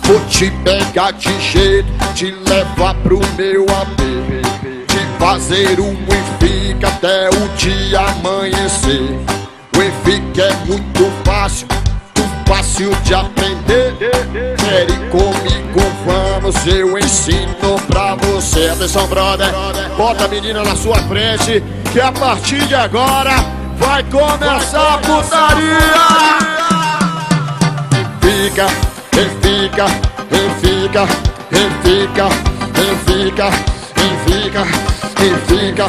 Vou te pegar de jeito, te levar pro meu AP, te fazer um e fica até o dia amanhecer. O e fica é muito fácil, fácil de aprender. Quer ir comigo, vamos, eu ensino pra você. Atenção, brother, bota a menina na sua frente, que a partir de agora vai começar a putaria. Fica, fica, fica, fica, fica, fica, fica, fica, fica,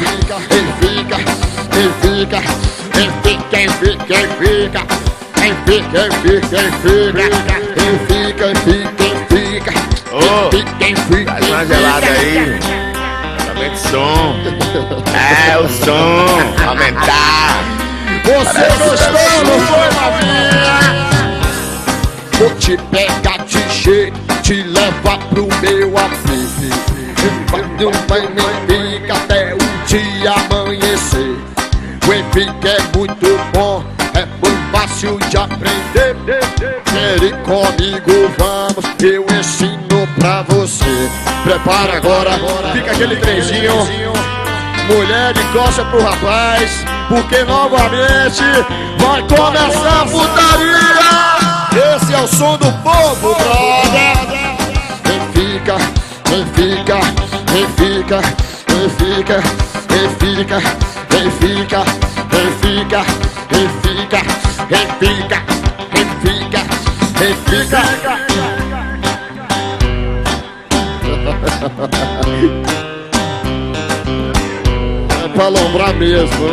faz uma gelada aí. Aumenta o som. É o som. Aumentar. Você gostou, não foi, novinha? Vou te pegar de jeito, te levar pro meu AP. Vai me fica até o dia amanhecer. O Epic é muito bom, é muito fácil de aprender. Quer ir comigo, vamos, eu ensino pra você. Prepara agora, fica aquele trenzinho. Mulher de costa pro rapaz, porque novamente vai começar a putaria. Esse é o som do povo, brother. Fica, fica, fica, fica, fica, fica, fica, fica, fica, fica, fica. É pra lombrar mesmo.